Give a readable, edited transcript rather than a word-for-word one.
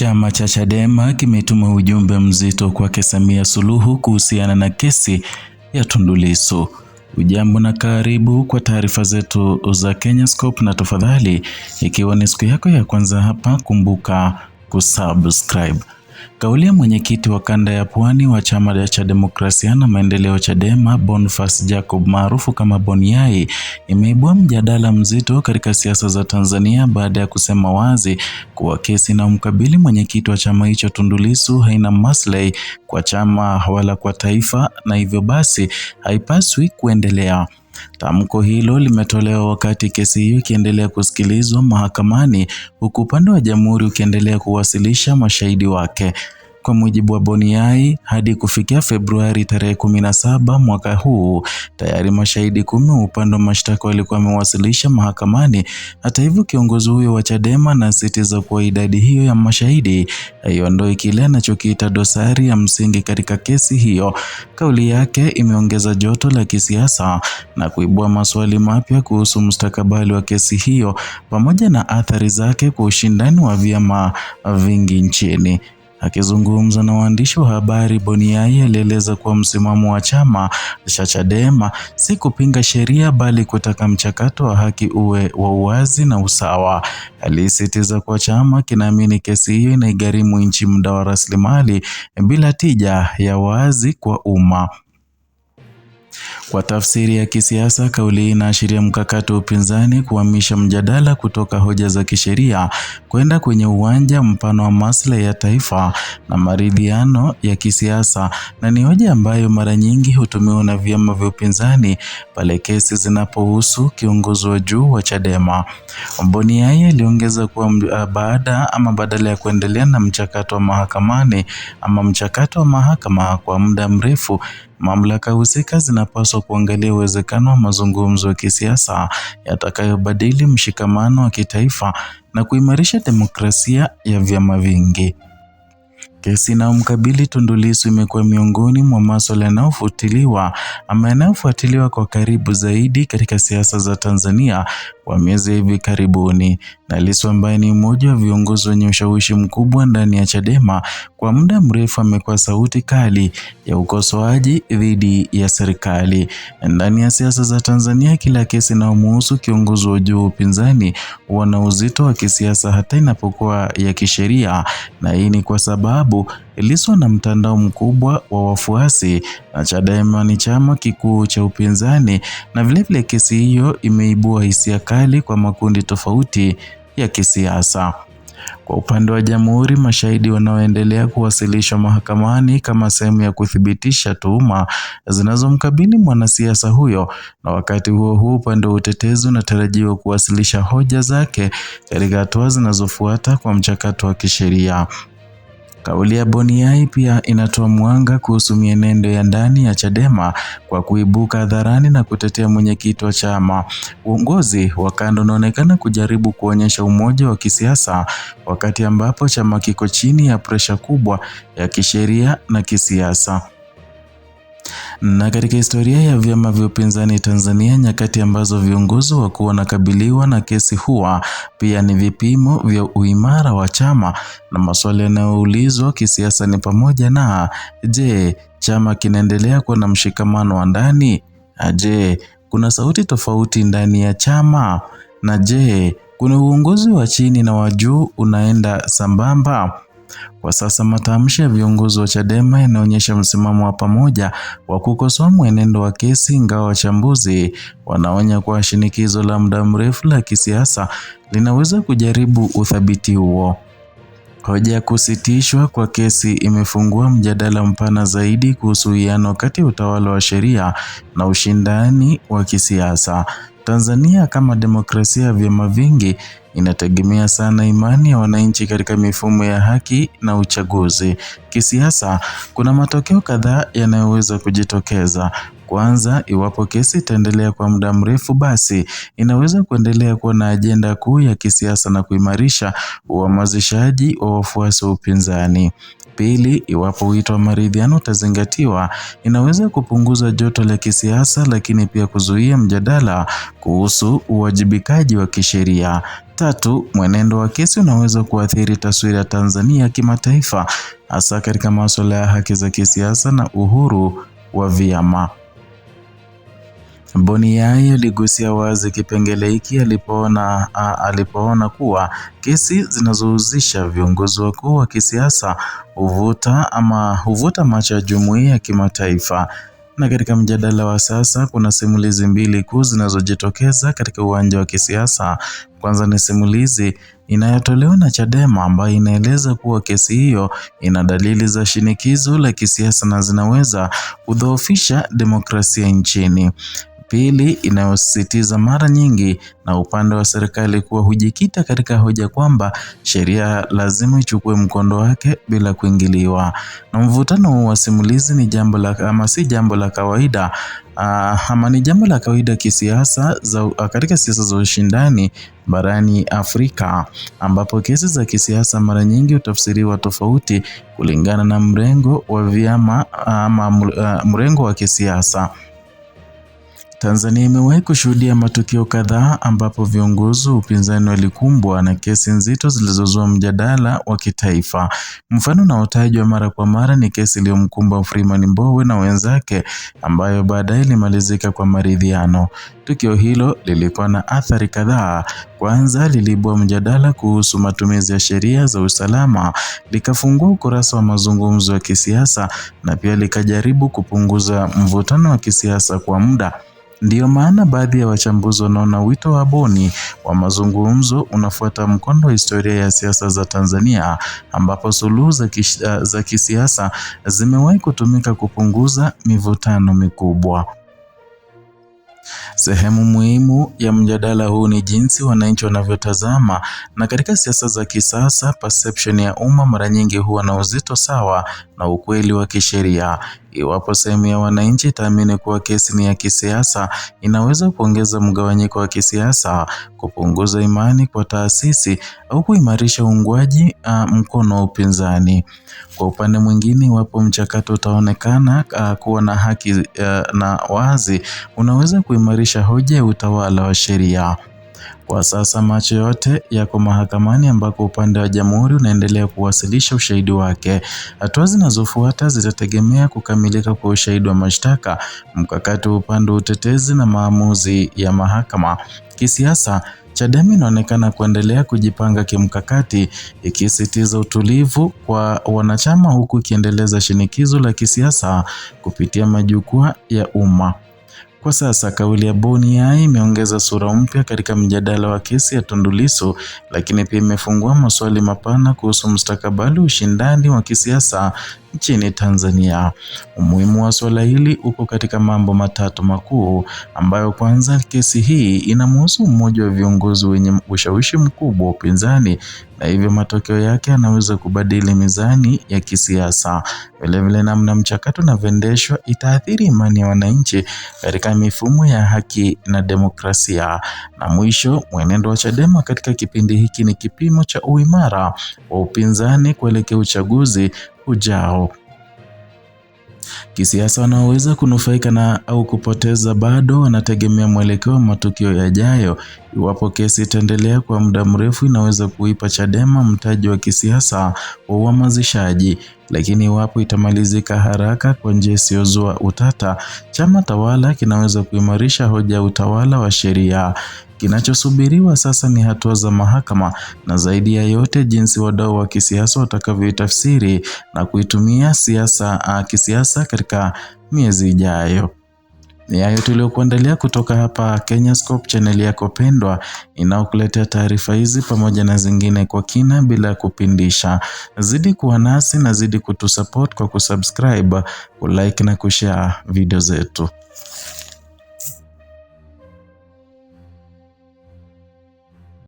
Chama cha Chadema kimetuma ujumbe mzito kwake Samia Suluhu kuhusiana na kesi ya Tundu Lissu. Ujambo na karibu kwa taarifa zetu za Kenyascope, na tafadhali ikiwa ni siku yako ya kwanza hapa, kumbuka kusubscribe. Kauli ya mwenyekiti wa kanda ya Pwani wa chama cha demokrasia na maendeleo Chadema, Boniface Jacob maarufu kama Boniai, imeibua mjadala mzito katika siasa za Tanzania baada ya kusema wazi kuwa kesi na mkabili mwenyekiti wa chama hicho Tundu Lissu haina maslahi kwa chama wala kwa taifa, na hivyo basi haipaswi kuendelea. Tamko hilo limetolewa wakati kesi hiyo ikiendelea kusikilizwa mahakamani, huku upande wa jamhuri ukiendelea kuwasilisha mashahidi wake. Kwa mujibu wa Boniai, hadi kufikia Februari tarehe 17 mwaka huu, tayari mashahidi 10 upande wa mashtaka walikuwa wamewasilisha mahakamani. Hata hivyo, kiongozi huyo wa Chadema anasisitiza kuwa idadi hiyo ya mashahidi haiondoi kile anachokiita dosari ya msingi katika kesi hiyo. Kauli yake imeongeza joto la kisiasa na kuibua maswali mapya kuhusu mustakabali wa kesi hiyo pamoja na athari zake kwa ushindani wa vyama vingi nchini. Akizungumza na waandishi wa habari, Boniai alieleza kuwa msimamo wa chama cha Chadema si kupinga sheria bali kutaka mchakato wa haki uwe wa uwazi na usawa. Alisisitiza kuwa chama kinaamini kesi hiyo inaigharimu nchi muda wa rasilimali bila tija ya wazi kwa umma. Kwa tafsiri ya kisiasa, kauli hii inaashiria mkakati wa upinzani kuhamisha mjadala kutoka hoja za kisheria kwenda kwenye uwanja mpana wa maslahi ya taifa na maridhiano ya kisiasa, na ni hoja ambayo mara nyingi hutumiwa na vyama vya upinzani pale kesi zinapohusu kiongozi wa juu wa Chadema. Boniai aliongeza kuwa badala ya kuendelea na mchakato wa mahakamani ama mchakato wa mahakama kwa muda mrefu, mamlaka husika zinapaswa kuangalia uwezekano wa mazungumzo ya kisiasa yatakayobadili mshikamano wa kitaifa na kuimarisha demokrasia ya vyama vingi. Kesi na mkabili Tundu Lissu imekuwa miongoni mwa masuala yanayofuatiliwa kwa karibu zaidi katika siasa za Tanzania kwa miezi hivi karibuni. Na Lissu, ambaye ni mmoja wa viongozi wenye ushawishi mkubwa ndani ya Chadema, kwa muda mrefu amekuwa sauti kali ya ukosoaji dhidi ya serikali. Ndani ya siasa za Tanzania, kila kesi inayomhusu kiongozi wa juu wa upinzani huwa na uzito wa kisiasa hata inapokuwa ya kisheria, na hii ni kwa sababu Lissu ana mtandao mkubwa wa wafuasi na Chadema ni chama kikuu cha upinzani, na vilevile kesi hiyo imeibua hisia kali kwa makundi tofauti ya kisiasa. Kwa upande wa jamhuri, mashahidi wanaoendelea kuwasilishwa mahakamani kama sehemu ya kuthibitisha tuhuma zinazomkabili mwanasiasa huyo, na wakati huo upande wa utetezi unatarajiwa kuwasilisha hoja zake katika hatua zinazofuata kwa mchakato wa kisheria. Kauli ya Boniai pia inatoa mwanga kuhusu mienendo ya ndani ya Chadema kwa kuibuka hadharani na kutetea mwenyekiti wa chama. Uongozi wa kanda unaonekana kujaribu kuonyesha umoja wa kisiasa wakati ambapo chama kiko chini ya presha kubwa ya kisheria na kisiasa. Na katika historia ya vyama vya upinzani Tanzania, nyakati ambazo viongozi wakuu wanakabiliwa na kesi huwa pia ni vipimo vya uimara wa chama, na maswali yanayoulizwa kisiasa ni pamoja na: je, chama kinaendelea kuwa na mshikamano wa ndani? Je, kuna sauti tofauti ndani ya chama? Na je, kuna uongozi wa chini na wa juu unaenda sambamba? Kwa sasa matamshi ya viongozi wa Chadema yanaonyesha msimamo wa pamoja wa kukosoa mwenendo wa kesi, ingawa wachambuzi wanaonya kuwa shinikizo la muda mrefu la kisiasa linaweza kujaribu uthabiti huo. Hoja ya kusitishwa kwa kesi imefungua mjadala mpana zaidi kuhusu uwiano kati ya utawala wa sheria na ushindani wa kisiasa. Tanzania kama demokrasia ya vyama vingi inategemea sana imani ya wananchi katika mifumo ya haki na uchaguzi. Kisiasa, kuna matokeo kadhaa yanayoweza kujitokeza. Kwanza, iwapo kesi itaendelea kwa muda mrefu, basi inaweza kuendelea kuwa na ajenda kuu ya kisiasa na kuimarisha uhamasishaji wa wafuasi wa upinzani. Pili, iwapo wito wa maridhiano utazingatiwa, inaweza kupunguza joto la kisiasa, lakini pia kuzuia mjadala kuhusu uwajibikaji wa kisheria. Tatu, mwenendo wa kesi unaweza kuathiri taswira ya Tanzania kimataifa, hasa katika masuala ya haki za kisiasa na uhuru wa vyama. Boni Yai aligusia wazi kipengele hiki alipoona kuwa kesi zinazohusisha viongozi wakuu wa kisiasa huvuta macho ya jumuiya ya kimataifa. Na katika mjadala wa sasa kuna simulizi mbili kuu zinazojitokeza katika uwanja wa kisiasa. Kwanza ni simulizi inayotolewa na Chadema ambayo inaeleza kuwa kesi hiyo ina dalili za shinikizo la kisiasa na zinaweza kudhoofisha demokrasia nchini. Pili, inayosisitiza mara nyingi na upande wa serikali kuwa hujikita katika hoja kwamba sheria lazima ichukue mkondo wake bila kuingiliwa. Na mvutano wa simulizi ni jambo la kawaida ni jambo la kawaida kisiasa katika siasa za ushindani barani Afrika, ambapo kesi za kisiasa mara nyingi hutafsiriwa tofauti kulingana na mrengo wa vyama mrengo wa kisiasa. Tanzania imewahi kushuhudia matukio kadhaa ambapo viongozi wa upinzani walikumbwa na kesi nzito zilizozua mjadala wa kitaifa. Mfano unaotajwa mara kwa mara ni kesi iliyomkumba Freeman Mbowe na wenzake ambayo baadaye ilimalizika kwa maridhiano. Tukio hilo lilikuwa na athari kadhaa. Kwanza, liliibua mjadala kuhusu matumizi ya sheria za usalama, likafungua ukurasa wa mazungumzo ya kisiasa na pia likajaribu kupunguza mvutano wa kisiasa kwa muda. Ndiyo maana baadhi ya wachambuzi wanaona wito wa Boni wa mazungumzo unafuata mkondo wa historia ya siasa za Tanzania, ambapo suluhu za kisiasa zimewahi kutumika kupunguza mivutano mikubwa. Sehemu muhimu ya mjadala huu ni jinsi wananchi wanavyotazama, na katika siasa za kisasa perception ya umma mara nyingi huwa na uzito sawa na ukweli wa kisheria. Iwapo sehemu ya wananchi itaamini kuwa kesi ni ya kisiasa, inaweza kuongeza mgawanyiko wa kisiasa, kupunguza imani kwa taasisi au kuimarisha uungwaji mkono wa upinzani. Kwa upande mwingine, iwapo mchakato utaonekana kuwa na haki na wazi, unaweza kuimarisha hoja ya utawala wa sheria. Kwa sasa macho yote yako mahakamani ambako upande wa jamhuri unaendelea kuwasilisha ushahidi wake. Hatua zinazofuata zitategemea kukamilika kwa ushahidi wa mashtaka, mkakati wa upande wa utetezi na maamuzi ya mahakama. Kisiasa, Chadema inaonekana kuendelea kujipanga kimkakati, ikisisitiza utulivu kwa wanachama huku ikiendeleza shinikizo la kisiasa kupitia majukwaa ya umma. Kwa sasa kauli ya Boni Yai imeongeza sura mpya katika mjadala wa kesi ya Tundu Lissu, lakini pia imefungua maswali mapana kuhusu mustakabali wa ushindani wa kisiasa nchini Tanzania. Umuhimu wa swala hili uko katika mambo matatu makuu, ambayo kwanza, kesi hii inamhusu mmoja wa viongozi wenye ushawishi mkubwa wa upinzani, na hivyo matokeo yake yanaweza kubadili mizani ya kisiasa. Vilevile, namna mchakato unavyoendeshwa itaathiri imani ya wananchi katika mifumo ya haki na demokrasia. Na mwisho, mwenendo wa Chadema katika kipindi hiki ni kipimo cha uimara wa upinzani kuelekea uchaguzi ujao. Kisiasa, wanaoweza kunufaika na au kupoteza bado wanategemea mwelekeo wa matukio yajayo. Iwapo kesi itaendelea kwa muda mrefu, inaweza kuipa Chadema mtaji wa kisiasa wa uhamasishaji, lakini iwapo itamalizika haraka kwa njia isiyozua utata, chama tawala kinaweza kuimarisha hoja ya utawala wa sheria. Kinachosubiriwa sasa ni hatua za mahakama, na zaidi ya yote jinsi wadau wa kisiasa watakavyoitafsiri na kuitumia kisiasa katika miezi ijayo. Ni hayo tuliokuandalia kutoka hapa Kenyascope, channel yako pendwa inayokuletea taarifa hizi pamoja na zingine kwa kina bila kupindisha. Zidi kuwa nasi na zidi kutusupport kwa kusubscribe, kulike na kushare video zetu.